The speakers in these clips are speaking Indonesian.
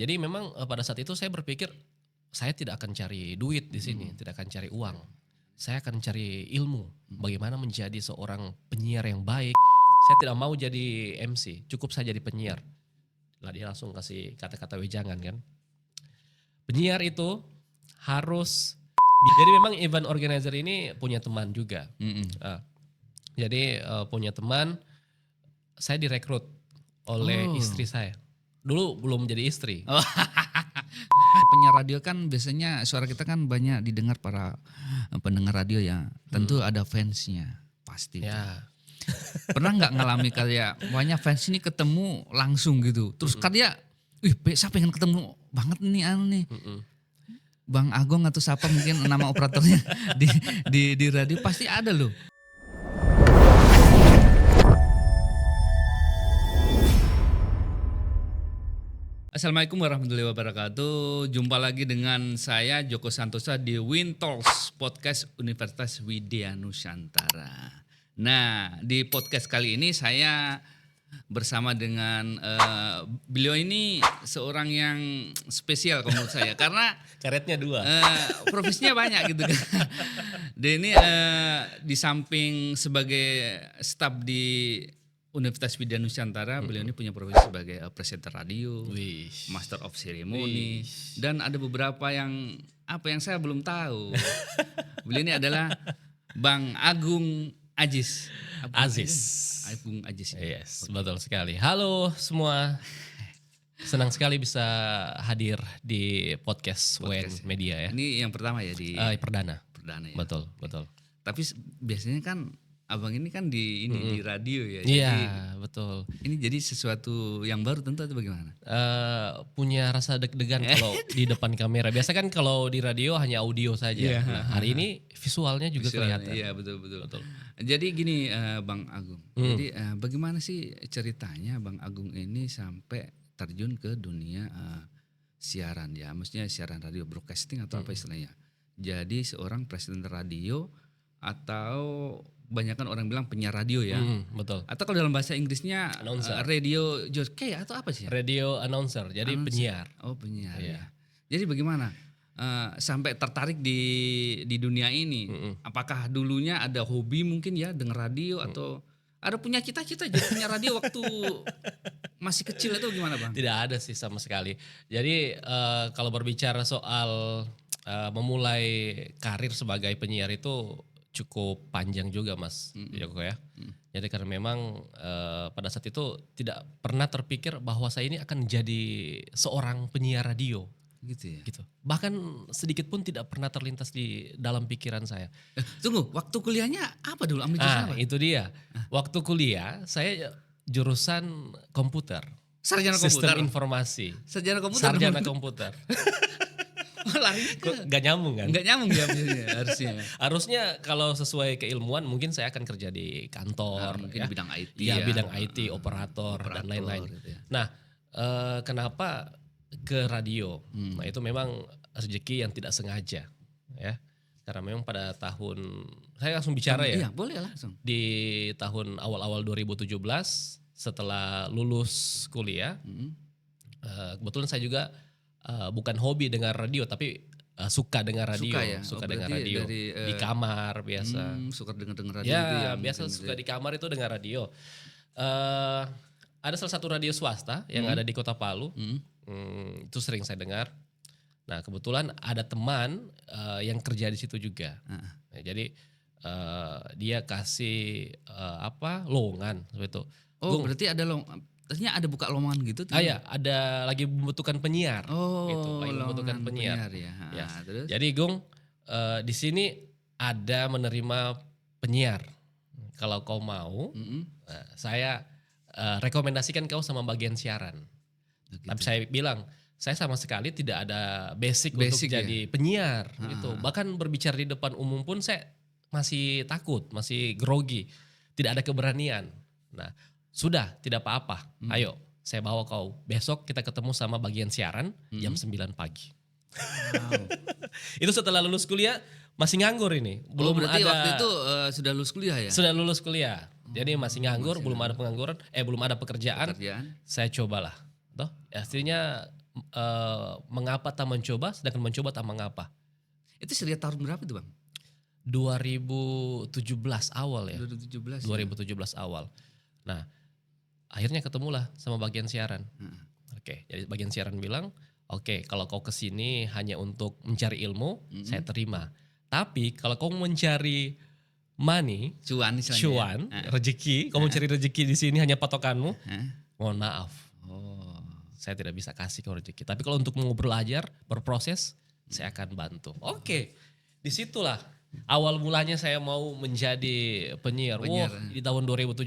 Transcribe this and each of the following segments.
Jadi memang pada saat itu saya berpikir saya tidak akan cari duit di sini, tidak akan cari uang. Saya akan cari ilmu, bagaimana menjadi seorang penyiar yang baik. Saya tidak mau jadi MC, cukup saya jadi penyiar. Lah dia langsung kasih kata-kata wejangan kan. Penyiar itu harus, jadi memang event organizer ini punya teman juga. Jadi punya teman, saya direkrut oleh istri saya. Dulu belum jadi istri. Penyiar radio kan biasanya suara kita kan banyak didengar para pendengar radio ya. Tentu ada fansnya pasti. Ya. Pernah nggak ngalami kayak banyak fans ini ketemu langsung gitu. Terus kayak, saya pengen ketemu banget nih nih. Bang Agung atau siapa mungkin nama operatornya di radio pasti ada loh. Assalamualaikum warahmatullahi wabarakatuh. Jumpa lagi dengan saya Joko Santosa di Wintalks Podcast Universitas Widya Nusantara. Nah, di podcast kali ini saya bersama dengan beliau ini seorang yang spesial menurut saya karena Karetnya 2. profesinya banyak gitu kan. Dia ini di samping sebagai staf di Universitas Widya Nusantara, beliau ini punya profesi sebagai presenter radio, master of ceremony, dan ada beberapa yang saya belum tahu. Beliau ini adalah Bang Agung Aziz. Agung Aziz. Yes, betul sekali. Halo semua. Senang sekali bisa hadir di podcast WN Media ya. Ini yang pertama ya di Perdana ya. Betul. Tapi biasanya kan Abang ini kan di radio ya. Iya, betul. Ini jadi sesuatu yang baru tentu atau bagaimana? Punya rasa deg-degan kalau di depan kamera. Biasa kan kalau di radio hanya audio saja. Nah, hari ini visualnya juga kelihatan. Iya, betul. Jadi gini Bang Agung. Jadi bagaimana sih ceritanya Bang Agung ini sampai terjun ke dunia siaran ya? Maksudnya siaran radio broadcasting atau apa istilahnya? Jadi seorang presenter radio atau banyakan orang bilang penyiar radio ya. Betul. Atau kalau dalam bahasa Inggrisnya radio jockey atau apa sih? Radio announcer, jadi penyiar. Oh, penyiar ya. Jadi bagaimana sampai tertarik di dunia ini? Apakah dulunya ada hobi mungkin ya dengar radio atau ada punya cita-cita jadi penyiar radio waktu masih kecil atau gimana Bang? Tidak ada sih sama sekali. Jadi kalau berbicara soal memulai karir sebagai penyiar itu cukup panjang juga Mas Joko ya. Jadi karena memang pada saat itu tidak pernah terpikir bahwa saya ini akan jadi seorang penyiar radio. Gitu ya. Gitu. Bahkan sedikit pun tidak pernah terlintas di dalam pikiran saya. Tunggu, waktu kuliahnya apa dulu? Ambil jurusan apa? Itu dia. Waktu kuliah saya jurusan komputer. Sarjana Sistem komputer. informasi. Sarjana komputer. Larinya Gak nyambung kan? Gak nyambung ya harusnya. Harusnya kalau sesuai keilmuan mungkin saya akan kerja di kantor. Mungkin ya. di bidang IT ya. Bidang IT, operator dan lain-lain. Gitu ya. Nah kenapa ke radio? Nah itu memang rezeki yang tidak sengaja ya. Karena memang pada tahun, saya langsung bicara ya. Iya boleh langsung. Di tahun awal-awal 2017 setelah lulus kuliah. Kebetulan saya juga bukan hobi dengar radio tapi suka dengar radio, suka dengar radio di kamar biasa. Suka dengar radio ya, itu ya. Biasa suka di kamar itu dengar radio. Ada salah satu radio swasta yang ada di Kota Palu. Itu sering saya dengar. Nah, kebetulan ada teman yang kerja di situ juga. Nah, jadi dia kasih lowongan seperti itu. Oh, berarti ada artinya ada buka lowongan gitu tuh? Ya, ada lagi membutuhkan penyiar. Oh, lagi membutuhkan penyiar. Ya. Terus? Jadi Gung, di sini ada menerima penyiar. Kalau kau mau, saya rekomendasikan kau sama bagian siaran. Gitu. Tapi saya bilang, saya sama sekali tidak ada basic untuk jadi penyiar. Gitu. Bahkan berbicara di depan umum pun saya masih takut, masih grogi, tidak ada keberanian. Nah, sudah, tidak apa-apa. Ayo, saya bawa kau. Besok kita ketemu sama bagian siaran jam 9 pagi. Wow. Itu setelah lulus kuliah masih nganggur ini. Berarti waktu itu sudah lulus kuliah ya? Sudah lulus kuliah. Jadi masih nganggur, belum ada pengangguran, belum ada pekerjaan. Saya cobalah. Toh, artinya mengapa tak mencoba, sedangkan mencoba tak mengapa. Itu sekitar tahun berapa tuh Bang? 2017 awal ya. 2017. 2017 awal. Nah, akhirnya ketemulah sama bagian siaran. Oke, jadi bagian siaran bilang, oke, kalau kau kesini hanya untuk mencari ilmu, saya terima. Tapi kalau kau mencari money, Cuan istilahnya. cuan, rezeki, kau mencari rezeki di sini hanya patokanmu, mohon maaf, Oh. saya tidak bisa kasih kau rezeki. Tapi kalau untuk mau belajar, berproses, saya akan bantu. Oke, disitulah awal mulanya saya mau menjadi penyiar. Wah, di tahun 2017.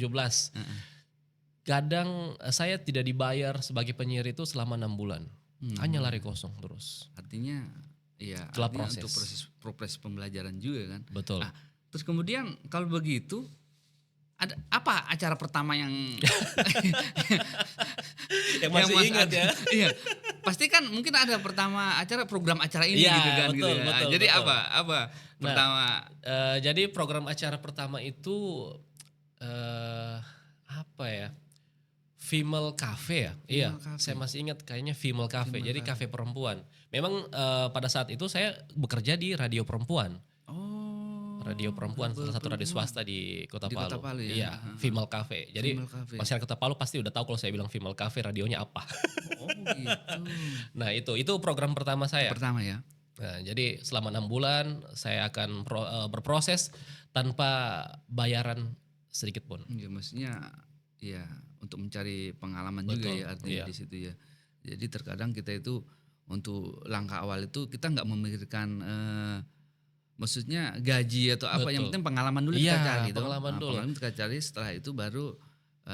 Kadang saya tidak dibayar sebagai penyiar itu selama 6 bulan. Hanya lari kosong terus. Artinya ya Itulah artinya untuk proses pembelajaran juga kan. Betul. Nah, terus kemudian kalau begitu ada apa acara pertama yang Yang masih Mas ingat ya. Iya. Pasti kan mungkin ada pertama program acara ini Iya, gitu kan betul, gitu ya. betul, Jadi betul. apa pertama Jadi program acara pertama itu apa ya? Female Cafe ya? Iya, Cafe. saya masih ingat kayaknya Female Cafe. Jadi kafe perempuan. Memang pada saat itu saya bekerja di radio perempuan. Radio perempuan, salah satu radio swasta di Kota Di Palu. Kota Palu ya? Iya, Female Cafe. Jadi Female Cafe. masyarakat Kota Palu pasti udah tahu kalau saya bilang Female Cafe radionya apa. Oh gitu. Nah itu program pertama saya. Pertama ya. Nah, jadi selama 6 bulan saya akan berproses tanpa bayaran sedikit pun. Ya maksudnya ya untuk mencari pengalaman juga Betul, ya artinya iya. di situ ya. Jadi terkadang kita itu untuk langkah awal itu kita nggak memikirkan maksudnya gaji atau apa, yang Betul. penting pengalaman dulu Iya, kita cari itu. pengalaman dulu. Pengalaman kita cari, setelah itu baru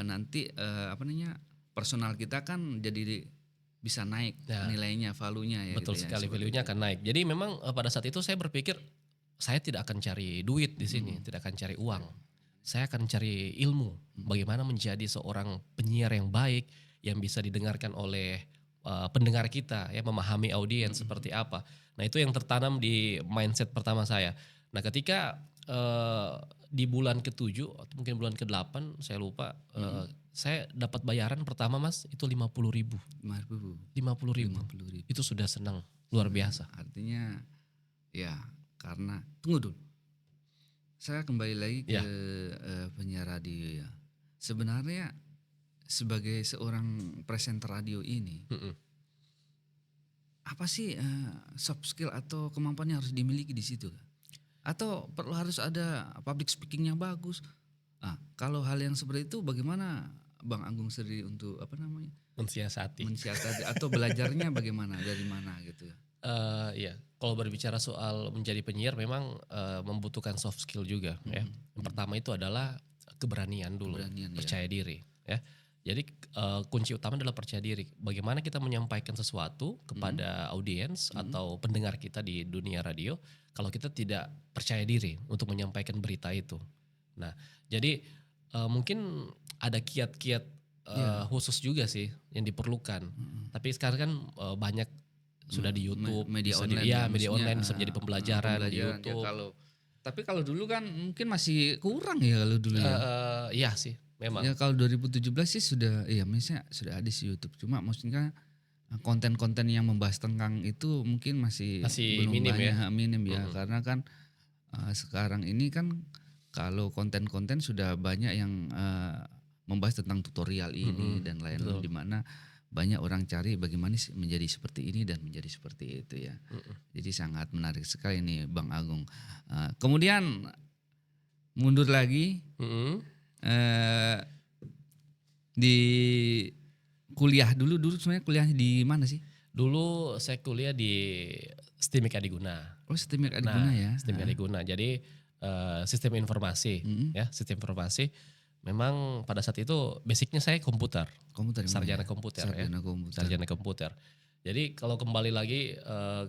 nanti personal kita kan jadi bisa naik Ya. nilainya, valuenya ya. Betul gitu ya, sekali, seperti value-nya akan naik. Jadi memang pada saat itu saya berpikir saya tidak akan cari duit di sini, tidak akan cari uang. Saya akan cari ilmu, bagaimana menjadi seorang penyiar yang baik yang bisa didengarkan oleh pendengar kita, ya, memahami audiens seperti apa. Nah, itu yang tertanam di mindset pertama saya. Nah, ketika di bulan ke-7 atau mungkin bulan ke-8 saya lupa, saya dapat bayaran pertama Mas itu 50.000. 50.000. Itu sudah senang, luar biasa. Artinya ya karena tunggu dulu. Saya kembali lagi ke Ya. penyiar radio ya. Sebenarnya sebagai seorang presenter radio ini, apa sih soft skill atau kemampuan yang harus dimiliki di situ? Atau perlu harus ada public speaking yang bagus? Nah, kalau hal yang seperti itu bagaimana Bang Agung Seri untuk Mensiasati. mensiasati atau belajarnya bagaimana, dari mana gitu ya? Iya, kalau berbicara soal menjadi penyiar memang membutuhkan soft skill juga ya. Yang pertama itu adalah keberanian dulu, Keberanian, percaya diri ya. Jadi kunci utama adalah percaya diri. Bagaimana kita menyampaikan sesuatu kepada audiens atau pendengar kita di dunia radio kalau kita tidak percaya diri untuk menyampaikan berita itu. Nah, jadi mungkin ada kiat-kiat khusus juga sih yang diperlukan. Tapi sekarang kan banyak sudah di YouTube, media bisa online, media maksudnya, online bisa menjadi pembelajaran di ya, YouTube. tapi kalau dulu kan mungkin masih kurang ya kalau dulu ya. Iya sih, memang. Ya kalau 2017 sih sudah, ya misalnya sudah ada di YouTube. Cuma maksudnya konten-konten yang membahas tentang itu mungkin masih belum minim banyak, ya. minim ya. Karena kan sekarang ini kan kalau konten-konten sudah banyak yang membahas tentang tutorial ini dan lain-lain, di mana banyak orang cari bagaimana sih menjadi seperti ini dan menjadi seperti itu ya. Jadi sangat menarik sekali nih Bang Agung. Kemudian mundur lagi di kuliah dulu sebenarnya kuliahnya di mana sih? Dulu saya kuliah di STIMIK Adiguna. Oh, STIMIK Adiguna ya. STIMIK Adiguna. Jadi sistem informasi ya, sistem informasi. Memang pada saat itu basicnya saya komputer sarjana komputer. Sarjana komputer. Jadi kalau kembali lagi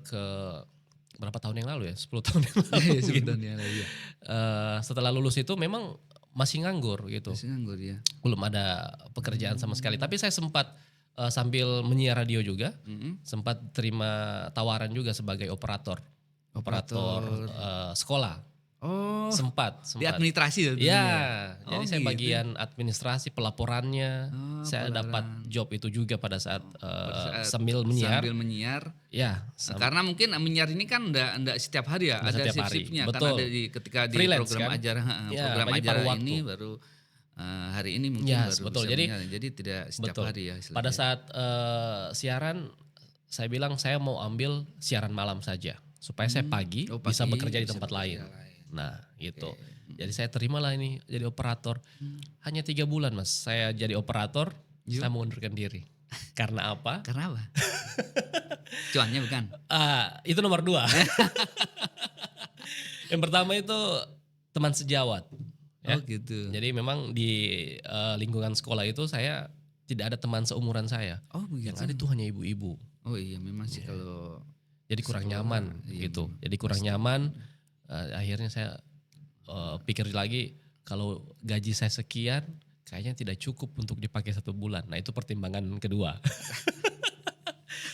ke berapa tahun yang lalu ya, 10 tahun yang lalu. Setelah lulus itu memang masih nganggur gitu. Masih nganggur ya. Belum ada pekerjaan sama sekali. Tapi saya sempat sambil menyiar radio juga, sempat terima tawaran juga sebagai operator sekolah. Oh, Sempat. di administrasi ya? Ya, Oh, jadi saya gitu. bagian administrasi pelaporannya. Oh, Saya dapat pelaporan. job itu juga pada saat, Pada saat sambil menyiar. Sambil menyiar. Ya, Karena mungkin menyiar ini kan enggak setiap hari ya, Nggak ada setiap hari, shift-shiftnya kan betul. ada ketika di Freelance program kan? ajar Ya, program berarti ajar paruh waktu. ini baru hari ini mungkin Yes, baru betul. bisa Jadi menyiar. Jadi tidak setiap betul. hari ya Pada istilahnya. saat siaran, saya bilang saya mau ambil siaran malam saja supaya saya pagi Oh, bisa pagi bekerja di bisa tempat bekerja lain. lain. Nah, gitu. Jadi saya terimalah ini jadi operator. Hanya 3 bulan, Mas. Saya jadi operator, saya mengundurkan diri. Karena apa? Karena apa? Cuannya bukan. Itu nomor 2. Yang pertama itu teman sejawat. Ya. Oh gitu. Jadi memang di lingkungan sekolah itu saya tidak ada teman seumuran saya. Oh begitu. Yang ada itu hanya ibu-ibu. Oh iya memang sih kalau Jadi kurang sekolah, nyaman iya, gitu. Jadi kurang nyaman. Akhirnya saya pikir lagi kalau gaji saya sekian, kayaknya tidak cukup untuk dipakai 1 bulan. Nah itu pertimbangan kedua.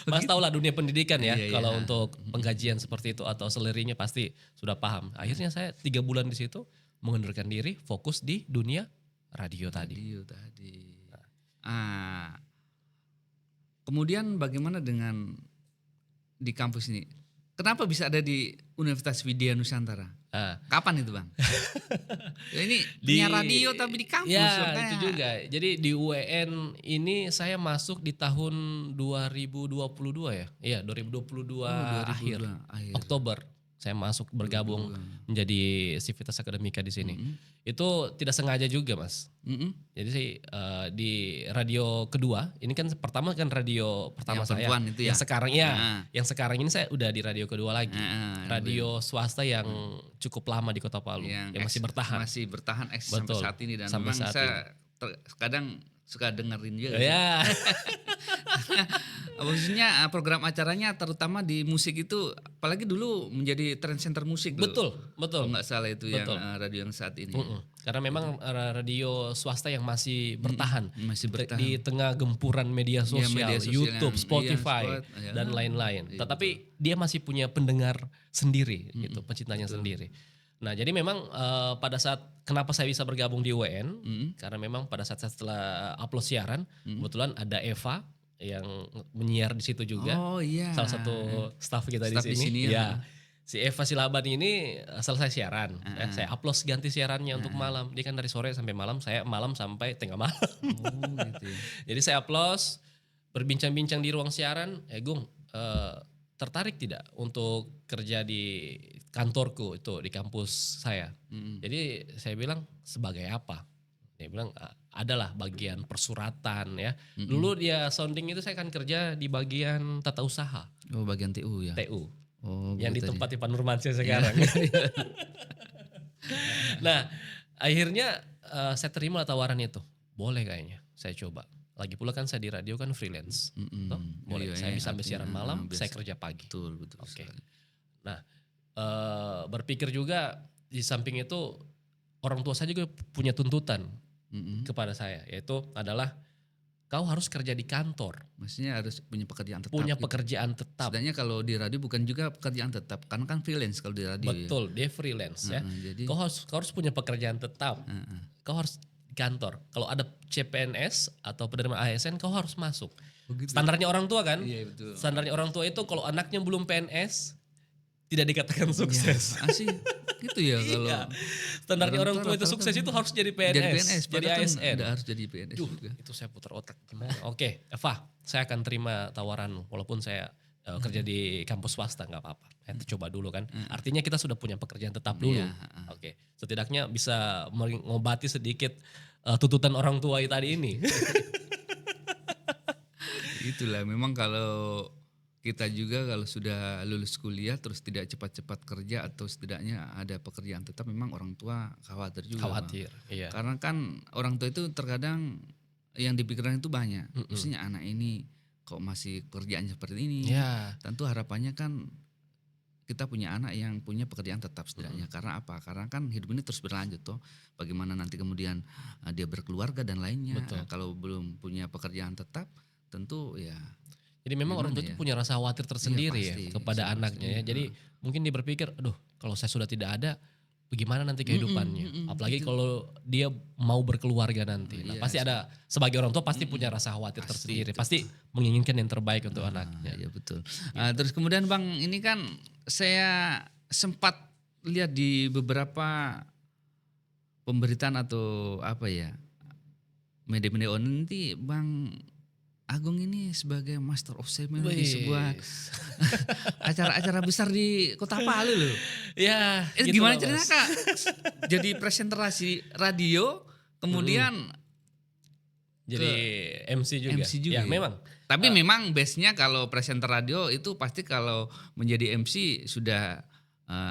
Mas tahu lah dunia pendidikan ya, Iya, iya. kalau untuk penggajian seperti itu atau salary-nya pasti sudah paham. Akhirnya saya 3 bulan di situ mengundurkan diri, fokus di dunia radio tadi. radio tadi. Kemudian bagaimana dengan di kampus ini? Kenapa bisa ada di Universitas Widya Nusantara? Ah, Kapan itu bang? Ya, ini Di- punya radio tapi di kampus. ya makanya. itu juga. Jadi di UEN ini saya masuk di tahun 2022 ya. Iya 2022 akhir. 2002 akhir. Oktober saya masuk bergabung menjadi Civitas Akademika di sini. Itu tidak sengaja juga Mas. Mm-mm. Jadi sih di radio kedua, ini kan pertama kan radio pertama Yang saya. perempuan itu ya? Yang sekarang ya, Ah. yang sekarang ini saya udah di radio kedua lagi. Radio swasta yang cukup lama di Kota Palu, yang masih bertahan. Masih bertahan sampai Betul, saat ini dan sampai memang saat saya kadang suka dengerin juga. Ya, Maksudnya program acaranya terutama di musik itu apalagi dulu menjadi trend center musik tuh. betul, Kalau betul. nggak salah itu Betul. yang radio yang saat ini. Karena memang radio swasta yang masih bertahan, Masih bertahan. di tengah gempuran media sosial, media sosial YouTube, yang- Spotify, iya, Spot, ya. dan lain-lain. Tetapi dia masih punya pendengar sendiri, gitu, pecintanya sendiri. Nah, jadi memang pada saat kenapa saya bisa bergabung di UEN, karena memang pada saat setelah upload siaran, kebetulan ada Eva yang menyiar di situ juga, Oh iya. salah satu staff kita Staff di di sini. sini, Ya. Si Eva Silaban ini selesai siaran, ya, saya upload ganti siarannya untuk malam. Dia kan dari sore sampai malam, saya malam sampai tengah malam. Oh gitu ya. Jadi saya upload, berbincang-bincang di ruang siaran, Gung, tertarik tidak untuk kerja di kantorku itu di kampus saya? Jadi saya bilang sebagai apa? Dia bilang adalah bagian persuratan ya. Dulu dia sounding itu saya kan kerja di bagian tata usaha Oh bagian TU ya. TU Oh yang di begitu tempat Ipan Nurmansyah sekarang. Nah akhirnya saya terima tawaran itu, boleh kayaknya saya coba. Lagi pula kan saya di radio kan freelance, toh, boleh. Iya, Saya iya, bisa ambil siaran artinya, malam, biasa. saya kerja pagi. Betul betul. Oke. sekali. Nah, berpikir juga di samping itu orang tua saya juga punya tuntutan kepada saya, yaitu adalah kau harus kerja di kantor, Maksudnya harus punya pekerjaan tetap. punya gitu. pekerjaan tetap. Sebenarnya kalau di radio bukan juga pekerjaan tetap, karena kan freelance kalau di radio. Ya. Betul, dia freelance ya. Jadi Kau harus punya pekerjaan tetap. Kau harus di kantor. Kalau ada CPNS atau penerima ASN, kau harus masuk. Standarnya orang tua kan? Iya betul. Standarnya orang tua itu kalau anaknya belum PNS tidak dikatakan sukses. Asih gitu ya kalau Iya. Standarnya orang tua itu rata-rata sukses itu harus jadi PNS, jadi PNS, jadi padahal kan ASN. nggak harus jadi PNS Duh, juga. itu saya putar otak gimana? Oke, Eva, saya akan terima tawaranmu walaupun saya kerja di kampus swasta nggak apa-apa. Coba dulu kan. Artinya kita sudah punya pekerjaan tetap dulu. Iya, Oke, setidaknya bisa mengobati sedikit tuntutan orang tua tadi ini. Itulah memang kalau kita juga kalau sudah lulus kuliah terus tidak cepat-cepat kerja atau setidaknya ada pekerjaan tetap memang orang tua khawatir juga. Bang. Khawatir, iya. Karena kan orang tua itu terkadang yang dipikirkan itu banyak. Maksudnya anak ini kok masih kerjaannya seperti ini. Ya, Tentu harapannya kan kita punya anak yang punya pekerjaan tetap setidaknya. Karena apa? Karena kan hidup ini terus berlanjut toh. Bagaimana nanti kemudian dia berkeluarga dan lainnya. Betul. Kalau belum punya pekerjaan tetap tentu ya. jadi memang orang tua Gimana itu ya? punya rasa khawatir tersendiri Iya, pasti. ya kepada Pasti. anaknya ya. Jadi mungkin dia berpikir, aduh kalau saya sudah tidak ada, bagaimana nanti kehidupannya. Apalagi kalau dia mau berkeluarga nanti. Nah, Iya, pasti ada sebagai orang tua pasti punya rasa khawatir tersendiri. Pasti menginginkan yang terbaik untuk anaknya. Ya betul. Terus kemudian Bang, ini kan saya sempat lihat di beberapa pemberitaan atau apa ya, media-media online nanti Bang Agung ini sebagai Master of Ceremony di sebuah Wis. acara-acara besar di Kota Palu loh. Ya, Gimana gitulah, ceritanya Mas. Kak? Jadi presentasi radio, kemudian Jadi MC juga. MC juga Ya, ya? memang. Tapi memang base-nya kalau presenter radio itu pasti kalau menjadi MC sudah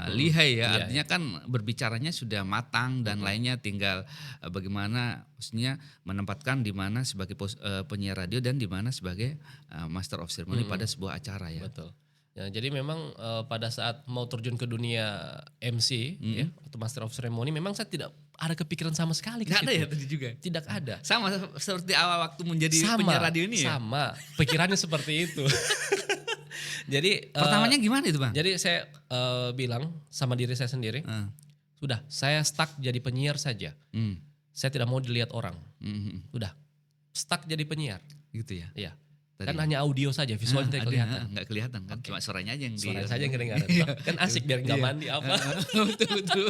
lihai ya. Iya, Artinya kan berbicaranya sudah matang dan lainnya tinggal bagaimana maksudnya menempatkan di mana sebagai penyiar radio dan di mana sebagai Master of Ceremony pada sebuah acara ya. Betul. Ya, jadi memang pada saat mau terjun ke dunia MC ya, atau Master of Ceremony, memang saya tidak ada kepikiran sama sekali ke Gak ada situ. ya tadi juga? Tidak ada. Sama seperti awal waktu menjadi Sama, penyiar radio ini ya? sama. Pikirannya seperti itu. Jadi Pertamanya gimana itu Bang? jadi saya bilang sama diri saya sendiri, Ah. sudah saya stuck jadi penyiar saja. Hmm. Saya tidak mau dilihat orang. Hmm. Sudah stuck jadi penyiar. Gitu ya? Iya. Tadi. Kan hanya audio saja, visualnya tidak kelihatan. Nggak kelihatan kan? Cuma suaranya aja yang Suara saja yang kedengaran. Kan asik biar nggak mandi apa. betul.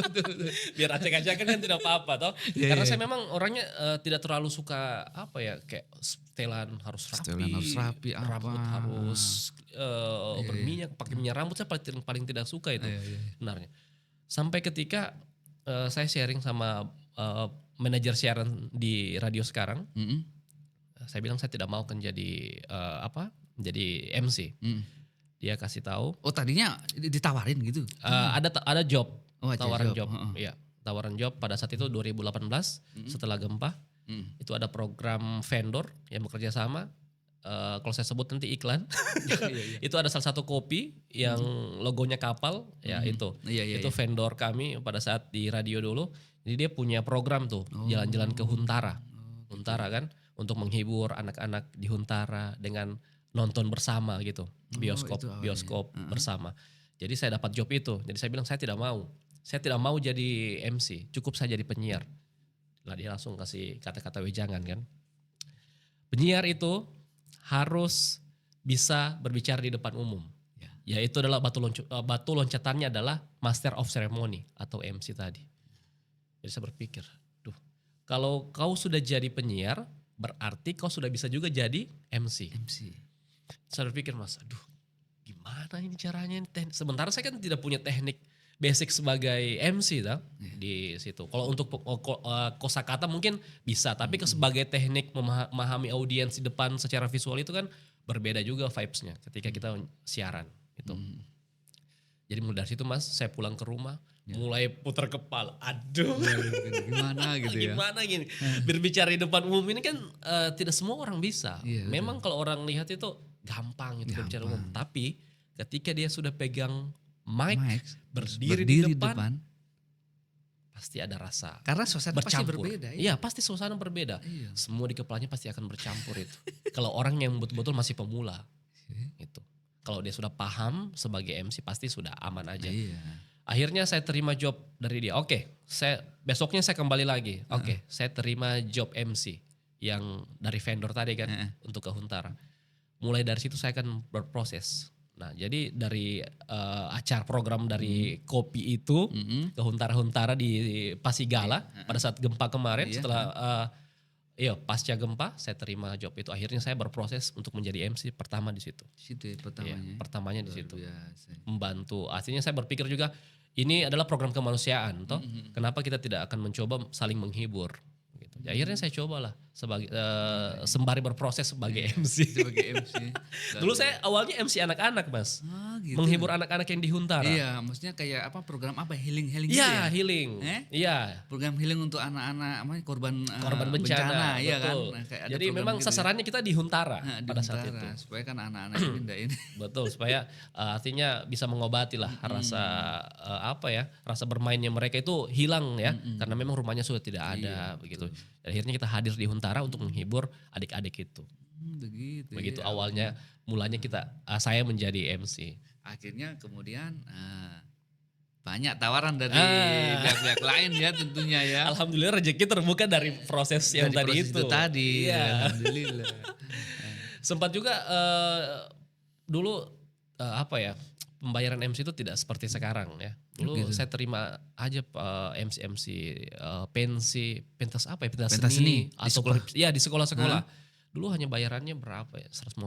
Biar acak-acak kan tidak apa-apa toh. Iya, Karena iya. saya memang orangnya tidak terlalu suka apa ya, kayak setelan harus rapi. Setelan harus rapi, rambut apa. harus berminyak, pakai minyak rambut saya paling tidak suka itu Iya. sebenarnya. Sampai ketika saya sharing sama manajer siaran di radio sekarang, Mm-mm. saya bilang saya tidak mau kan jadi jadi MC. Mm. Dia kasih tahu Oh tadinya ditawarin gitu? ada job, Oh, ada tawaran job, job. heeh. Iya, tawaran job pada saat itu 2018 setelah gempa. Itu ada program vendor yang bekerja sama. Kalau saya sebut nanti iklan. Iya. Itu ada salah satu kopi yang logonya kapal, ya itu. Iya. Itu vendor kami pada saat di radio dulu. Jadi dia punya program tuh, jalan-jalan ke Huntara. Huntara kan untuk menghibur anak-anak di Huntara dengan nonton bersama gitu. Bioskop itu awalnya. bioskop bersama. Jadi saya dapat job itu. Jadi saya bilang saya tidak mau. Saya tidak mau jadi MC, cukup saya jadi penyiar. Lah dia langsung kasih kata-kata wejangan kan. Penyiar itu harus bisa berbicara di depan umum. Ya. Yaitu adalah batu loncatannya adalah Master of Ceremony atau MC tadi. Jadi saya berpikir, duh, kalau kau sudah jadi penyiar, berarti kau sudah bisa juga jadi MC. Saya berpikir, Mas, aduh, gimana ini caranya? Sementara saya kan tidak punya teknik basic sebagai MC di situ. Kalau untuk kosakata mungkin bisa, tapi sebagai teknik memahami audiens di depan secara visual itu kan berbeda juga vibes-nya ketika kita siaran gitu. Jadi mulai dari situ Mas, saya pulang ke rumah, mulai putar kepala. Aduh, Gimana gitu ya? gimana gini? Berbicara di depan umum ini kan tidak semua orang bisa. Iya, Memang kalau orang lihat itu gampang itu berbicara umum, tapi ketika dia sudah pegang mic, berdiri di depan, pasti ada rasa Karena suasana pasti bercampur. berbeda. Iya, pasti suasana berbeda. Iya. Semua di kepalanya pasti akan bercampur itu. Kalau orang yang betul-betul masih pemula, itu. Kalau dia sudah paham sebagai MC pasti sudah aman aja. Iya. Akhirnya saya terima job dari dia. Oke, besoknya saya kembali lagi. Oke, saya terima job MC yang dari vendor tadi kan untuk ke Huntara. Mulai dari situ saya akan berproses. Nah, jadi dari acara program dari kopi itu ke Huntara-Huntara di Pasigala pada saat gempa kemarin setelah pasca gempa saya terima job itu. Akhirnya saya berproses untuk menjadi MC pertama di situ. Situ ya pertamanya. Iya, pertamanya di situ. Biasa. Membantu. Artinya saya berpikir juga ini adalah program kemanusiaan toh. Kenapa kita tidak akan mencoba saling menghibur gitu. Ya, akhirnya saya cobalah sebagai sembari berproses sebagai MC. Sebagai MC. Dulu saya awalnya MC anak-anak, Mas. Gitu. Menghibur anak-anak yang di Huntara. Iya, maksudnya kayak apa program apa healing gitu Iya, ya? healing. Iya. Program healing untuk anak-anak Korban bencana, iya kan? betul. Nah, kayak ada Jadi program memang gitu ya. sasarannya kita di Huntara Nah, di pada saat Huntara, itu. supaya kan anak-anak ini enggak ini. Betul, supaya artinya bisa mengobati lah rasa rasa bermainnya mereka itu hilang ya, karena memang rumahnya sudah tidak ada begitu. Dan akhirnya kita hadir di Huntara untuk menghibur adik-adik itu. Begitu ya. awalnya mulanya saya menjadi MC. Akhirnya kemudian Banyak tawaran dari pihak-pihak lain ya tentunya ya. Alhamdulillah rezeki terbuka dari proses yang Dari tadi proses itu. tadi. Iya. Alhamdulillah. Sempat juga dulu apa ya, pembayaran MC itu tidak seperti sekarang ya. Dulu saya terima aja MC pentas apa ya, pentas Pentas seni seni di atau sekolah. ya di sekolah-sekolah. Dulu hanya bayarannya berapa ya, 150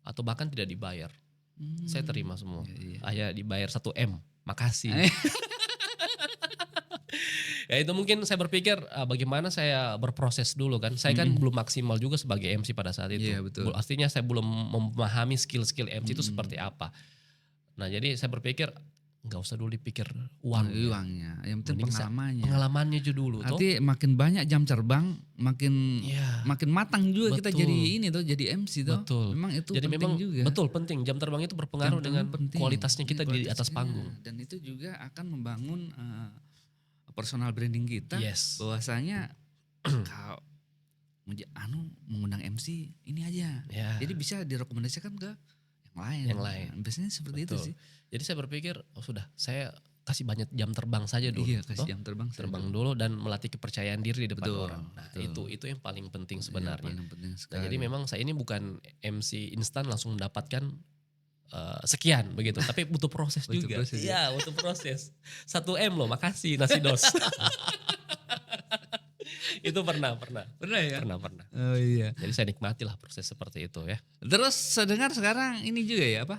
atau bahkan tidak dibayar. Saya terima semua. Iya. Hanya dibayar 1 M. Makasih. Ya itu mungkin saya berpikir bagaimana saya berproses dulu kan. Saya kan belum maksimal juga sebagai MC pada saat itu. Iya, betul. Artinya saya belum memahami skill-skill MC itu seperti apa. Nah jadi saya berpikir nggak usah dulu dipikir uang. Uangnya, yang penting Mending pengalamannya. Pengalamannya aja dulu. Arti makin banyak jam terbang, makin Iya. makin matang juga kita Betul. jadi ini tuh, jadi MC tuh. Betul. Memang itu Jadi penting memang juga. betul penting. Jam terbang itu berpengaruh Jam dengan terbang penting. kualitasnya kita di Kualitasnya. atas panggung. Dan itu juga akan membangun personal branding kita. Yes. Bahwasanya kalau mengundang MC ini aja. Ya. Jadi bisa direkomendasikan ke yang lain. Yang lain. Biasanya seperti itu Betul. sih. Jadi saya berpikir sudah saya kasih banyak jam terbang saja dulu. Iya, kasih toh. jam terbang. Terbang dulu dan melatih kepercayaan diri di depan Betul, orang. Nah, betul. itu yang paling penting Iya, sebenarnya. paling penting Nah, sekali. jadi memang saya ini bukan MC instan langsung mendapatkan sekian begitu, tapi butuh proses Butuh juga. proses, Iya, butuh proses. 1 M loh, makasih nasi dos. Itu pernah. Pernah ya? Pernah. Oh iya. Jadi saya nikmati lah proses seperti itu ya. Terus saya dengar sekarang ini juga ya apa?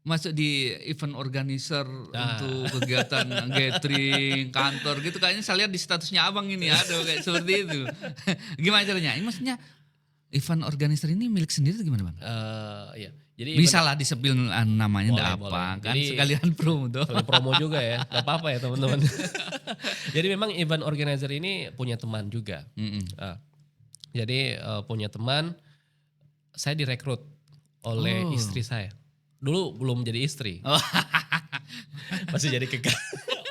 Masuk di event organizer untuk kegiatan gathering kantor gitu, kayaknya saya lihat di statusnya abang ini ada kayak seperti itu. Gimana caranya? Ini maksudnya event organizer ini milik sendiri atau gimana bang? Iya. Jadi Bisa lah disebut namanya Boleh, enggak apa boleh. kan, Jadi- sekalian promo tuh. Kalian promo juga ya, gak apa-apa ya teman-teman. Jadi memang event organizer ini punya teman juga. Jadi punya teman, saya direkrut oleh Oh. istri saya. Dulu belum jadi istri, Oh. masih jadi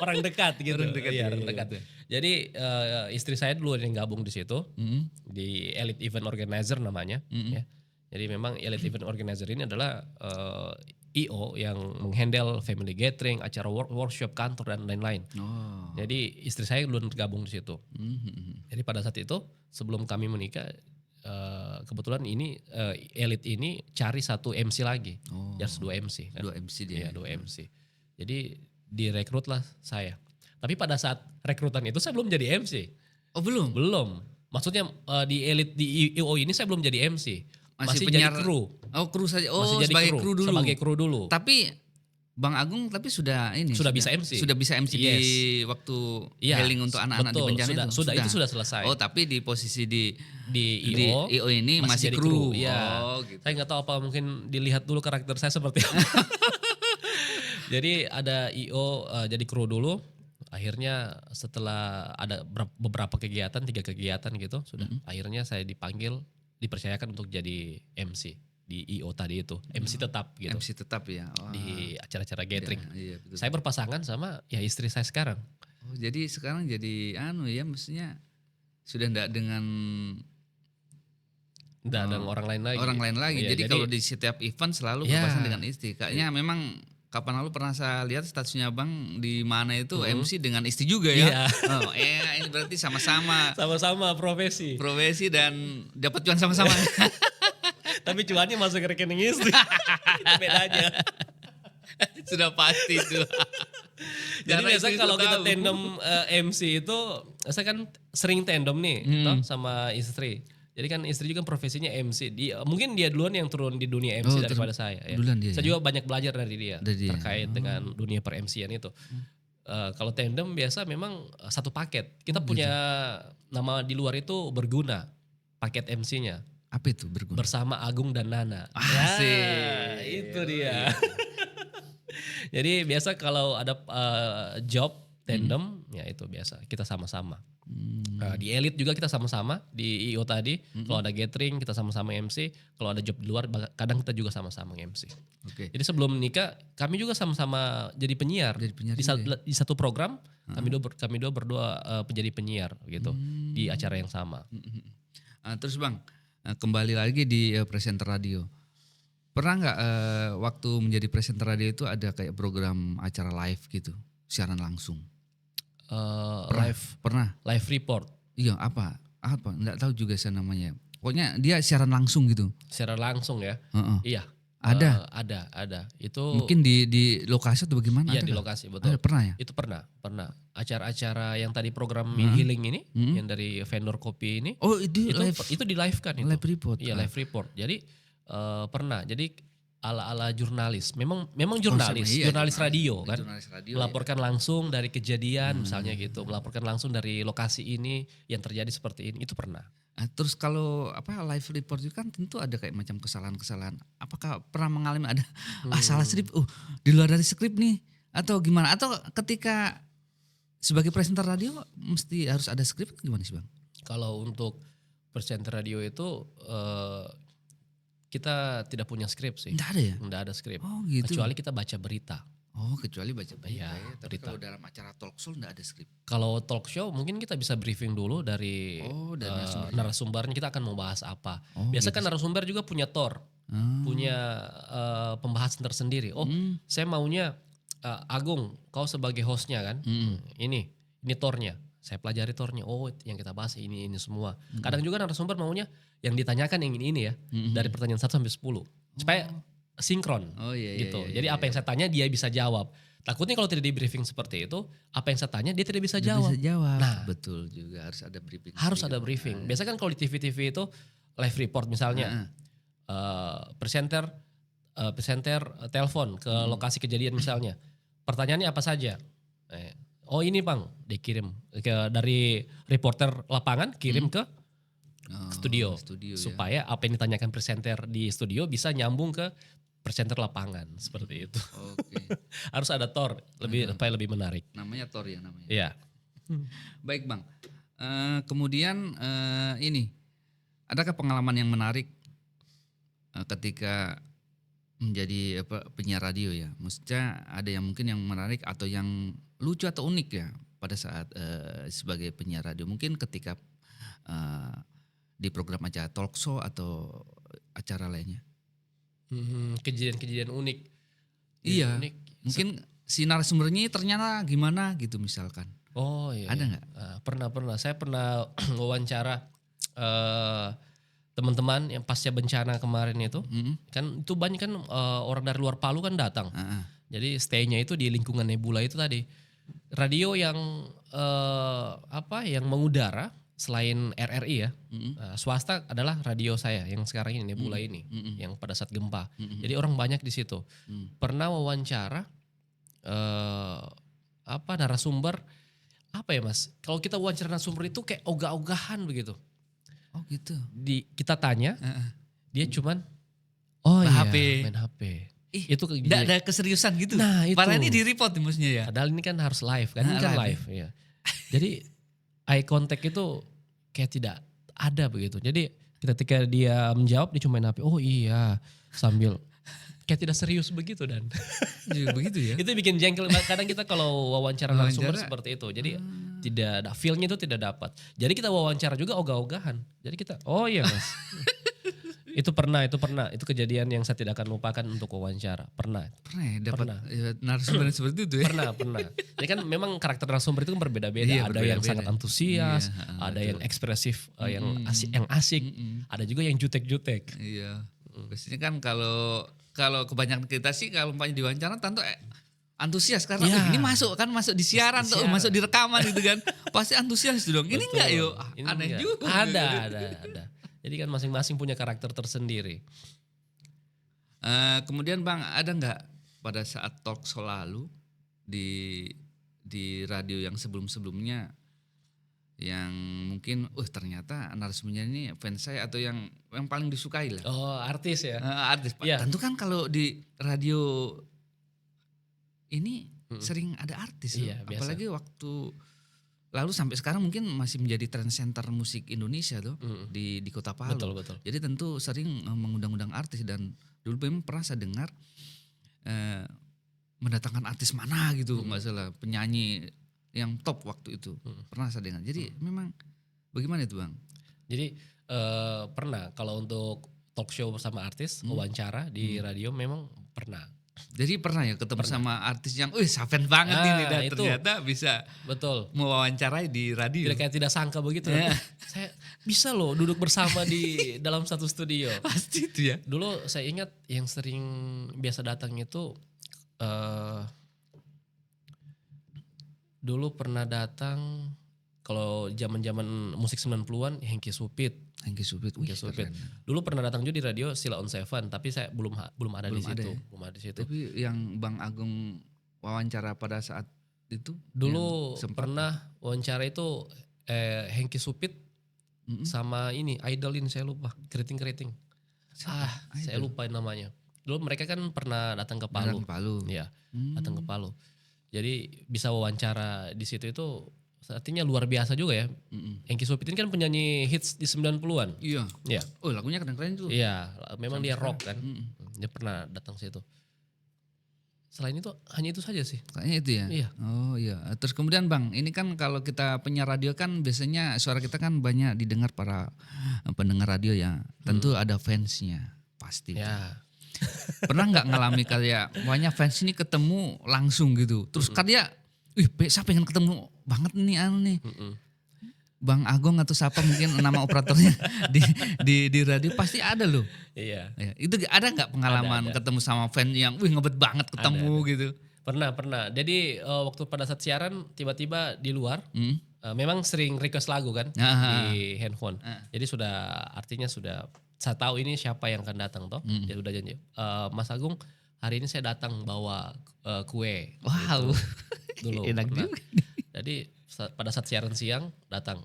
orang dekat gitu. Orang dekat, Iya, iya, orang iya, dekat. betul. Jadi istri saya dulu yang gabung di situ, Mm-mm. di Elite Event Organizer namanya. Mm-mm. Ya. Jadi memang Elite Event Organizer ini adalah IO yang menghandle family gathering, acara workshop kantor dan lain-lain. Oh. Jadi istri saya dulu gabung di situ. Mhm. Jadi pada saat itu sebelum kami menikah, kebetulan ini Elite ini cari 1 MC lagi, Oh. harus 2 MC kan. 2 MC dia. Iya 2 MC. Jadi direkrutlah saya. Tapi pada saat rekrutan itu saya belum jadi MC. Oh belum? Belum. Maksudnya di Elite di IO ini saya belum jadi MC. Masih Masih jadi penyiar- kru. Oh kru saja. Oh Masih jadi sebagai kru dulu. Sebagai kru dulu. Tapi Bang Agung tapi sudah ini. Sudah bisa MC. Sudah bisa MC Yes. di waktu Iya, healing untuk anak-anak di betul, bencana itu sudah selesai. Oh tapi di posisi di Di IO, IO ini masih jadi kru. Iya. Oh gitu. Saya nggak tahu apa, mungkin dilihat dulu karakter saya seperti apa. Jadi ada IO jadi kru dulu. Akhirnya setelah ada beberapa kegiatan, 3 kegiatan gitu, sudah akhirnya saya dipanggil, dipercayakan untuk jadi MC di IO tadi itu, MC tetap gitu MC tetap ya. Wah. di acara-acara gathering. Iya, betul. Saya berpasangan sama ya istri saya sekarang. Oh, jadi sekarang jadi maksudnya sudah enggak dengan Nggak ada orang lain lagi. orang lain lagi. Iya, jadi kalau di setiap event selalu Ya. berpasangan dengan istri. Kayaknya memang kapan lalu pernah saya lihat statusnya Bang di mana itu MC dengan istri juga ya. Iya. Oh, ini berarti sama-sama sama-sama profesi. profesi dan dapat cuan sama-sama. Tapi cuannya masuk ke rekening istri. Itu bedanya. Sudah pasti itu. Jadi Karena biasa istri kalau itu kita tahu. tandem MC itu, saya kan sering tandem nih toh, sama istri. Jadi kan istri juga profesinya MC. Mungkin dia duluan yang turun di dunia MC daripada saya. Ya. duluan dia, Saya ya? juga banyak belajar dari dia Dari dia. terkait dengan dunia per MC-an itu. Kalau tandem biasa memang satu paket. Kita punya nama di luar itu berguna, paket MC-nya. Apa itu berguna? Bersama Agung dan Nana. Asik. Ya, itu dia. Jadi biasa kalau ada job tandem, ya itu biasa kita sama-sama. Di Elite juga kita sama-sama di IO tadi. Kalau ada gathering kita sama-sama MC. Kalau ada job di luar kadang kita juga sama-sama MC. Oke. Jadi sebelum menikah kami juga sama-sama jadi penyiar. Jadi penyiar Di, juga di satu program kami dua berdua menjadi penyiar gitu di acara yang sama. Terus Bang, kembali lagi di presenter radio. Pernah nggak waktu menjadi presenter radio itu ada kayak program acara live gitu, siaran langsung? Pernah. Live report. Iya, apa? Nggak tahu juga saya namanya. Pokoknya dia siaran langsung gitu. Secara langsung ya. Heeh. Iya. Ada. Ada. Itu Mungkin di lokasi atau bagaimana? iya Ada di nggak? lokasi, betul. Ada, pernah ya? Itu pernah. Acara-acara yang tadi program healing ini, yang dari vendor kopi ini, Oh, itu live, itu di live kan itu. live report. Iya, live report. Jadi pernah. Jadi ala-ala jurnalis. Memang Oh, jurnalis, sama, iya, jurnalis radio kan. Jurnalis radio. Melaporkan langsung dari kejadian misalnya gitu, melaporkan langsung dari lokasi ini yang terjadi seperti ini, itu pernah. Terus kalau live report itu kan tentu ada kayak macam kesalahan-kesalahan. Apakah pernah mengalami ada salah skrip? Di luar dari skrip nih atau gimana? Atau ketika sebagai presenter radio mesti harus ada skrip gimana sih, Bang? Kalau untuk presenter radio itu kita tidak punya skrip sih. Enggak ada ya? Enggak ada skrip. Oh, gitu. Kecuali kita baca berita. Oh, kecuali baca berita Iya, ya. Tapi berita. kalau dalam acara talk show enggak ada skrip. Kalau talk show mungkin kita bisa briefing dulu dari dari narasumbernya. narasumbernya, kita akan membahas apa. Oh, Biasa gitu. kan narasumber juga punya punya pembahasan tersendiri. Oh, saya maunya Agung, kau sebagai hostnya kan. Ini tornya. Saya pelajari tornya. Oh, yang kita bahas ini semua. Kadang juga narasumber maunya yang ditanyakan yang ini ya. Dari pertanyaan 1 sampai 10. Supaya sinkron. Oh, iya, gitu. iya, Jadi iya, apa yang saya tanya dia bisa jawab. Takutnya kalau tidak di briefing seperti itu, apa yang saya tanya dia tidak bisa jawab. Bisa jawab. Nah, betul juga harus ada briefing. harus ada briefing. Biasanya kan kalau di TV-TV itu live report misalnya. Presenter telepon ke lokasi kejadian misalnya. Pertanyaannya apa saja? Oh ini Bang, dikirim dari reporter lapangan kirim ke studio ya. supaya apa yang ditanyakan presenter di studio bisa nyambung ke presenter lapangan seperti itu. Oke. Harus ada tor supaya lebih menarik. Namanya Tor ya namanya. Iya. Baik Bang, kemudian ini, adakah pengalaman yang menarik ketika menjadi penyiar radio ya? Maksudnya ada yang mungkin yang menarik atau yang lucu atau unik ya pada saat sebagai penyiar radio. Mungkin ketika di program acara talk show atau acara lainnya. Kejadian-kejadian unik. Iya, Unik. mungkin si narasumbernya ternyata gimana gitu misalkan. Oh iya. Ada iya. nggak? Pernah. Saya pernah wawancara teman-teman yang pasca bencana kemarin itu. Kan itu banyak kan orang dari luar Palu kan datang. Jadi stay-nya itu di lingkungan Nebula itu tadi. Radio yang yang mengudara selain RRI ya. Swasta adalah radio saya yang sekarang ini Nebula ini yang pada saat gempa. Jadi orang banyak di situ. Pernah wawancara narasumber apa ya Mas? Kalau kita wawancara narasumber itu kayak ogah-ogahan begitu. Oh gitu. Kita tanya, dia cuman main HP. Itu Tidak ada keseriusan gitu. Nah, itu. Padahal ini di report maksudnya ya. Padahal ini kan harus live kan, ini kan live ya. Jadi eye contact itu kayak tidak ada begitu. Jadi ketika dia menjawab dia cuma main HP. Oh iya, sambil kayak tidak serius begitu dan. Begitu ya. Itu bikin jengkel. Kadang kita kalau wawancara narasumber seperti itu. Jadi tidak ada feel-nya itu tidak dapat. Jadi kita wawancara juga ogah-ogahan. Jadi kita oh iya Mas. Itu pernah. Itu kejadian yang saya tidak akan lupakan untuk wawancara. Pernah ya dapat narasumber seperti itu ya. Pernah. Jadi kan memang karakter narasumber itu kan berbeda-beda. Iya, ada yang sangat antusias, ada yang ekspresif, yang asik, ada juga yang jutek-jutek. Iya. Biasanya kan kalau kebanyakan kita sih kalau umpamanya diwawancara tentu antusias karena ini masuk di siaran tuh, masuk di rekaman gitu kan. Pasti antusias dong. Ini enggak yuk. Aneh enggak. juga. Ada. Jadi kan masing-masing punya karakter tersendiri. Kemudian Bang, ada nggak pada saat talk show lalu di radio yang sebelumnya yang mungkin ternyata narasumbernya ini fans saya atau yang paling disukai lah. Oh artis ya? Artis. Ya. Tentu kan kalau di radio ini sering ada artis. Iya, biasa. Apalagi waktu lalu sampai sekarang mungkin masih menjadi trend center musik Indonesia tuh di Kota Palu. Betul. Jadi tentu sering mengundang-undang artis dan dulu memang pernah saya dengar mendatangkan artis mana gitu nggak salah penyanyi yang top waktu itu pernah saya dengar. Jadi memang bagaimana itu Bang? Jadi pernah kalau untuk talk show sama artis, wawancara di radio memang pernah. Jadi pernah ya ketemu sama artis yang, Saven banget ini dan itu. ternyata bisa Betul. mewawancarai di radio. Tidak sangka begitu. Saya bisa loh duduk bersama di dalam satu studio. Pasti itu ya. Dulu saya ingat yang sering biasa datang itu dulu pernah datang kalau zaman-zaman musik 90-an Hengki Supit. Hengki Supit. Supit. Dulu pernah datang juga di radio Sila on Seven, tapi saya belum ada di situ. Ya? Belum ada di situ. Tapi yang Bang Agung wawancara pada saat itu dulu pernah wawancara itu Hengki Supit sama ini idolin saya lupa, keriting. Saya lupa namanya. Dulu mereka kan pernah datang ke Palu. Iya, datang ke Palu. Jadi bisa wawancara di situ itu artinya luar biasa juga ya. Hengki Supit ini kan penyanyi hits di 90-an. Iya. Iya. Oh, lagunya keren-keren tuh. Iya, memang dia rock kan. Dia pernah datang situ. Selain itu hanya itu saja sih. Kayaknya itu ya? Iya. Oh iya. Terus kemudian Bang, ini kan kalau kita penyiar radio kan biasanya suara kita kan banyak didengar para pendengar radio ya. Tentu ada fansnya pasti. Ya. Pernah nggak ngalami kayak banyak fans ini ketemu langsung gitu. Terus kayak, saya pengen ketemu banget nih nih. Bang Agung atau siapa mungkin nama operatornya di radio pasti ada loh. Iya. Ya, itu ada nggak pengalaman Ada. ketemu sama fan yang ngebet banget ketemu gitu? Pernah. Jadi waktu pada saat siaran tiba-tiba di luar memang sering request lagu kan di handphone. Jadi artinya sudah saya tahu ini siapa yang akan datang toh. Dia udah janji. Mas Agung, hari ini saya datang bawa kue. Wow. Gitu. Dulu. Enak juga. Jadi pada saat siaran siang datang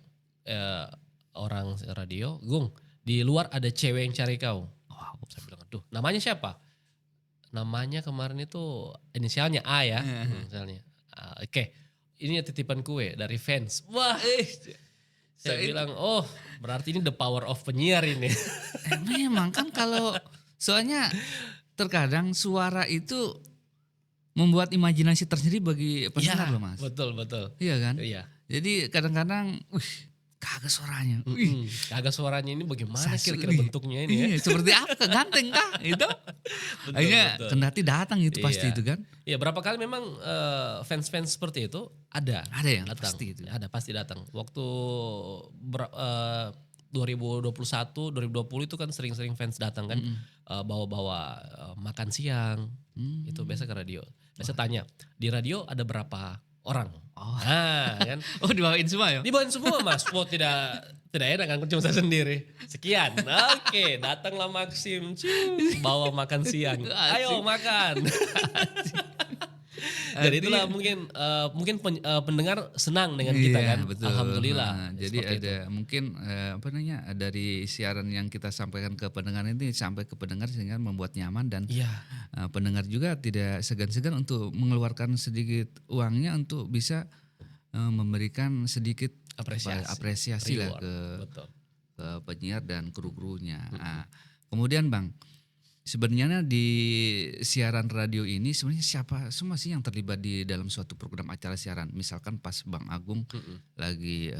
orang radio, Gung, di luar ada cewek yang cari kau. Wow. Saya bilang, aduh, namanya siapa? Namanya kemarin itu inisialnya A ya, misalnya. Oke, ini titipan kue dari fans. Wah, saya bilang, oh berarti ini the power of penyiar ini. Memang kan kalau soalnya terkadang suara itu membuat imajinasi tersendiri bagi pendengar loh Mas. Betul. Iya kan? Iya. Jadi kadang-kadang, kagak suaranya. Kagak suaranya ini bagaimana kira-kira bentuknya ini ya? Iya, seperti apa? Ganteng kah? Itu. Akhirnya kendati datang itu pasti itu kan. Iya, berapa kali memang fans-fans seperti itu ada. Ada yang datang. pasti itu. Ada pasti datang. Waktu 2021, 2020 itu kan sering-sering fans datang kan. Bawa-bawa makan siang. Itu biasa ke radio. Biasa tanya, di radio ada berapa orang? Nah, kan? Dibawain semua ya? Dibawain semua Mas. Wow, tidak enak kan cuma saya sendiri. Sekian. Oke, datanglah Maxim. Bawa makan siang. Ayo makan. Jadi itulah mungkin pendengar senang dengan kita kan. Betul. Alhamdulillah. Jadi ada mungkin dari siaran yang kita sampaikan ke pendengar ini sampai ke pendengar sehingga membuat nyaman dan pendengar juga tidak segan-segan untuk mengeluarkan sedikit uangnya untuk bisa memberikan sedikit apresiasi lah ke penyiar dan kru-krunya. Nah, kemudian Bang, sebenarnya di siaran radio ini sebenarnya siapa semua sih yang terlibat di dalam suatu program acara siaran? Misalkan pas Bang Agung lagi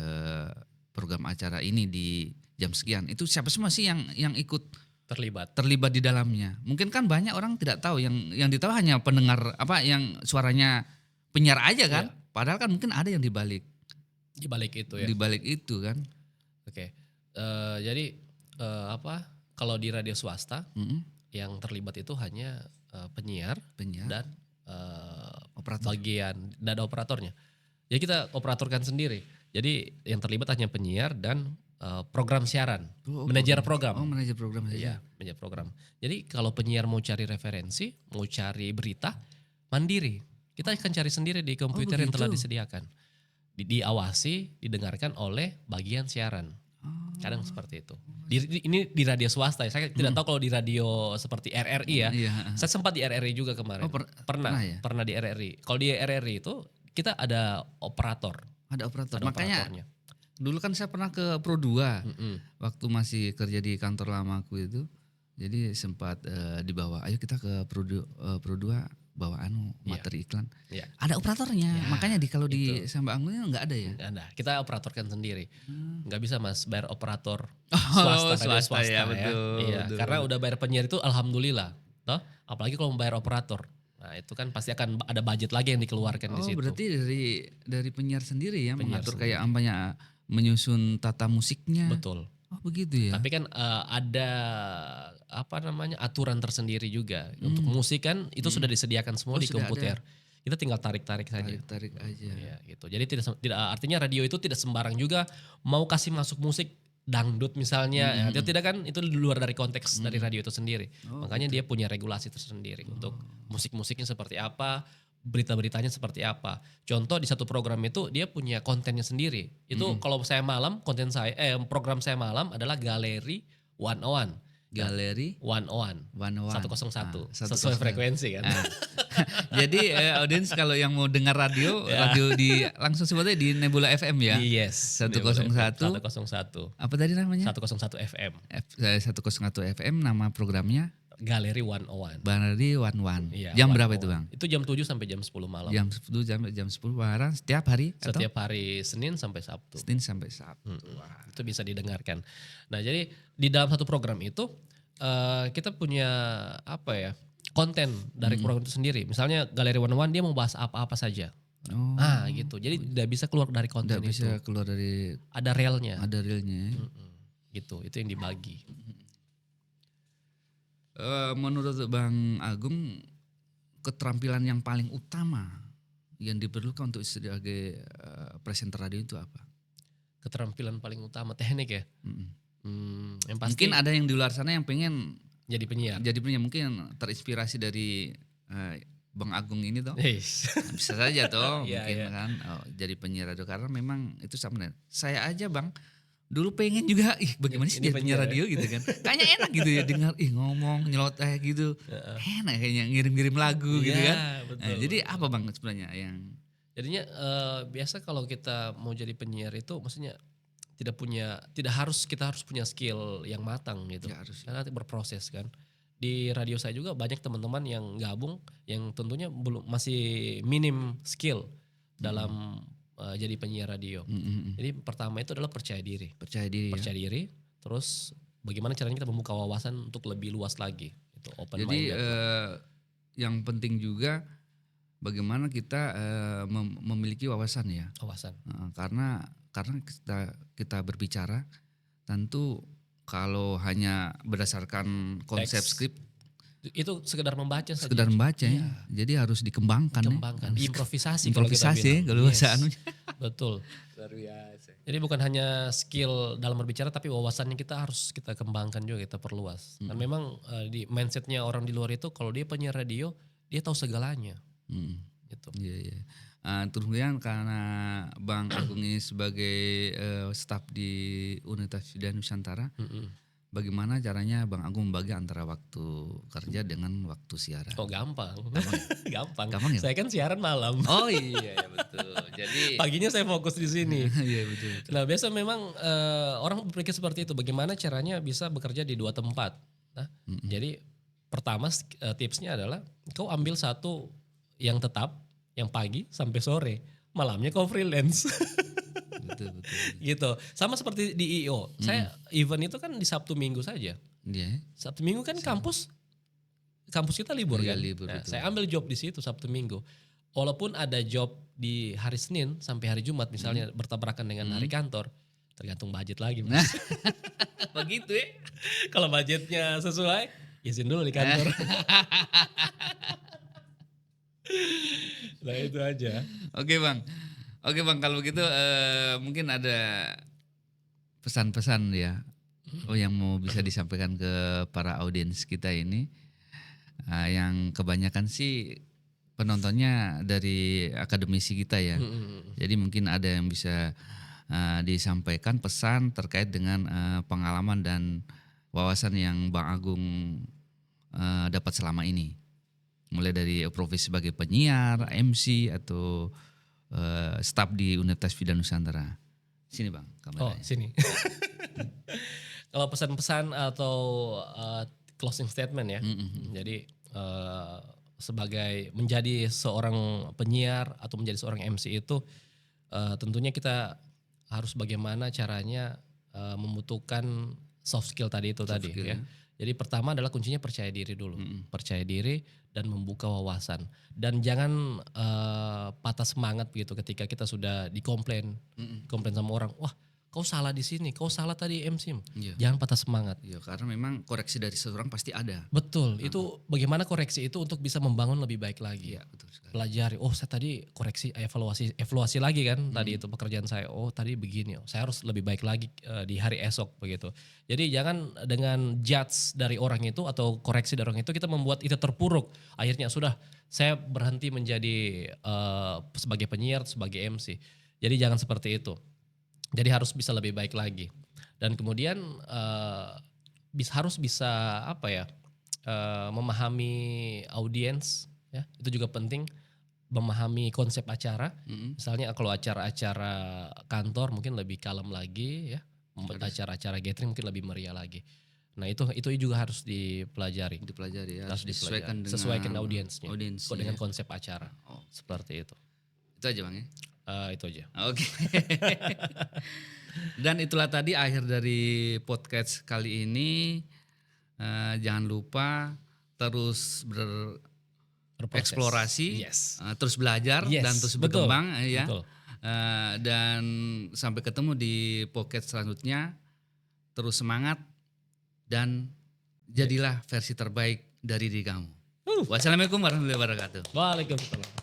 program acara ini di jam sekian, itu siapa semua sih yang ikut terlibat di dalamnya? Mungkin kan banyak orang tidak tahu, yang ditahu hanya pendengar yang suaranya penyiar aja kan? Iya. Padahal kan mungkin ada yang dibalik itu ya. Dibalik itu kan. Oke. Jadi kalau di radio swasta yang terlibat itu hanya penyiar dan operator. Bagian dan operatornya. Jadi kita operatorkan sendiri. Jadi yang terlibat hanya penyiar dan program siaran, manajer program. Oh, manajer program saja. Iya, manajer program. Jadi kalau penyiar mau cari referensi, mau cari berita, mandiri. Kita akan cari sendiri di komputer yang telah disediakan. Diawasi, didengarkan oleh bagian siaran. Kadang seperti itu. Ini di radio swasta. Saya tidak tahu kalau di radio seperti RRI ya. Saya sempat di RRI juga kemarin. Pernah di RRI. Kalau di RRI itu kita ada operator. Ada operator. Makanya dulu kan saya pernah ke Pro 2 waktu masih kerja di kantor lamaku itu. Jadi sempat dibawa, ayo kita ke Pro 2 bawa materi iklan. Iya. Ada operatornya, Ya, makanya kalau di Samba Anggunnya nggak ada ya. Nggak ada. Kita operatorkan sendiri. Nggak bisa Mas bayar operator Oh, radio swasta ya, betul, Iya, betul. karena udah bayar penyiar itu alhamdulillah. Toh, apalagi kalau membayar operator. Nah, itu kan pasti akan ada budget lagi yang dikeluarkan di Oh, situ. berarti dari penyiar sendiri ya Penyiar mengatur sendiri. kayak ampanya menyusun tata musiknya. Betul. Oh, begitu ya. Tapi kan ada aturan tersendiri juga. Untuk musik kan itu sudah disediakan semua Oh, di sudah komputer. Kita tinggal tarik-tarik saja. Tarik aja. Ya, gitu. Jadi tidak artinya radio itu tidak sembarang juga mau kasih masuk musik dangdut misalnya. Itu tidak kan, itu di luar dari konteks dari radio itu sendiri. Makanya dia punya regulasi tersendiri untuk musik-musiknya seperti apa, berita-beritanya seperti apa. Contoh di satu program itu dia punya kontennya sendiri. Itu kalau saya malam program saya malam adalah Galeri 101. Galeri 101. 101. 101. Sesuai frekuensi kan. Jadi audiens kalau yang mau dengar radio, radio di langsung sebutnya di Nebula FM ya. Yes. 101. 101. Apa tadi namanya? 101 FM. 101 FM nama programnya Galeri 101. Galeri 101. Iya, Jam berapa 101. itu Bang? Itu jam 7 sampai jam 10 malam. Jam 10 jam 10 barang setiap hari atau Setiap hari Senin sampai Sabtu. Senin sampai Sabtu. Itu bisa didengarkan. Nah, jadi di dalam satu program itu kita punya konten dari program itu sendiri. Misalnya Galeri 101 dia mau bahas apa-apa saja. Oh, Gitu. Jadi tidak bisa keluar dari konten tidak itu. bisa keluar dari Ada relnya. ada realnya. Ya. Gitu. Itu yang dibagi. Menurut Bang Agung, keterampilan yang paling utama yang diperlukan untuk sebagai presenter radio itu apa? Keterampilan paling utama teknik ya. Yang pasti Mungkin ada yang di luar sana yang pengen jadi penyiar. jadi penyiar, mungkin terinspirasi dari Bang Agung ini toh. Yes. Bisa saja toh Iya, mungkin iya. kan jadi penyiar radio karena memang itu sama. Saya aja Bang dulu pengen juga bagaimana sih Ini jadi penyiar penyiar radio gitu kan. Kayaknya enak gitu ya dengar ngomong nyeloteh gitu. Enak kayaknya ngirim-ngirim lagu gitu Iya, kan. betul, Nah, jadi apa Bang sebenarnya yang Jadinya biasa kalau kita mau jadi penyiar itu maksudnya tidak harus kita harus punya skill yang matang gitu. Ya, harus. Karena nanti berproses kan. Di radio saya juga banyak teman-teman yang gabung yang tentunya masih minim skill dalam jadi penyiar radio. Jadi pertama itu adalah percaya diri. percaya diri ya? Percaya diri, terus bagaimana caranya kita membuka wawasan untuk lebih luas lagi. Itu open Jadi minded. yang penting juga bagaimana kita memiliki wawasan ya. Wawasan. Karena kita berbicara tentu kalau hanya berdasarkan konsep Teks. skrip Itu sekedar membaca saja. sekedar membaca ya. Jadi harus dikembangkan Kembangkan, ya. improvisasi Improvisasi kalau bahasa anunya. Betul. Luar biasa. Jadi bukan hanya skill dalam berbicara tapi wawasannya kita harus kita kembangkan juga, kita perluas. Dan memang di mindsetnya orang di luar itu kalau dia penyiar radio dia tahu segalanya. Gitu. Iya iya. Kemudian karena Bang Agung ini sebagai staf di Universitas Widya Nusantara, bagaimana caranya Bang Agung membagi antara waktu kerja dengan waktu siaran? Oh gampang. Gampang. Gampang ya? Saya kan siaran malam. Oh iya ya betul. Jadi Paginya saya fokus di sini. iya betul. Nah biasa memang orang berpikir seperti itu. Bagaimana caranya bisa bekerja di dua tempat. Nah, jadi pertama tipsnya adalah kau ambil satu yang tetap, yang pagi sampai sore. Malamnya kau freelance. Betul. Gitu. Sama seperti di IO. Saya event itu kan di Sabtu Minggu saja. Iya. Sabtu Minggu kan kampus kita libur Iya, kan. libur, Nah, betul. saya ambil job di situ Sabtu Minggu. Walaupun ada job di hari Senin sampai hari Jumat misalnya bertabrakan dengan hari kantor, tergantung budget lagi. Mas. Begitu ya. Kalau budgetnya sesuai, izin dulu di kantor. Nah itu aja. Oke bang, kalau begitu mungkin ada pesan-pesan ya, yang mau bisa disampaikan ke para audiens kita ini, yang kebanyakan sih penontonnya dari akademisi kita ya. Jadi mungkin ada yang bisa disampaikan pesan terkait dengan pengalaman dan wawasan yang Bang Agung dapat selama ini. Mulai dari profesi sebagai penyiar, MC atau staf di Universitas Widya Nusantara. Sini Bang, Oh kameranya. sini. Kalau pesan-pesan atau closing statement ya. Jadi sebagai menjadi seorang penyiar atau menjadi seorang MC itu tentunya kita harus bagaimana caranya membutuhkan soft skill tadi itu Soft tadi skill, ya. Jadi pertama adalah kuncinya percaya diri dulu, percaya diri dan membuka wawasan dan jangan patah semangat begitu ketika kita sudah dikomplain sama orang, wah kau salah di sini, kau salah tadi MC. Iya. Jangan patah semangat. Iya, karena memang koreksi dari seseorang pasti ada. Betul, itu bagaimana koreksi itu untuk bisa membangun lebih baik lagi. Iya, betul sekali. Pelajari, oh saya tadi koreksi, evaluasi lagi kan tadi itu pekerjaan saya, oh tadi begini, oh, saya harus lebih baik lagi di hari esok begitu. Jadi jangan dengan judge dari orang itu atau koreksi dari orang itu kita membuat itu terpuruk. Akhirnya sudah saya berhenti menjadi sebagai penyiar, sebagai MC. Jadi jangan seperti itu. Jadi harus bisa lebih baik lagi. Dan kemudian harus bisa apa ya, memahami audiens ya, itu juga penting, memahami konsep acara. Misalnya kalau acara-acara kantor mungkin lebih kalem lagi ya, acara-acara gathering mungkin lebih meriah lagi. Nah itu juga harus dipelajari. Dipelajari ya, Harus disesuaikan dengan sesuaikan audiensnya, dengan ya. konsep acara. Seperti itu. Itu aja Bang ya. Itu aja. Oke. Dan itulah tadi akhir dari podcast kali ini. Jangan lupa terus bereksplorasi, terus belajar dan terus berkembang ya. Betul. Dan sampai ketemu di podcast selanjutnya. Terus semangat dan jadilah versi terbaik dari diri kamu. Wassalamualaikum warahmatullahi wabarakatuh. Waalaikumsalam.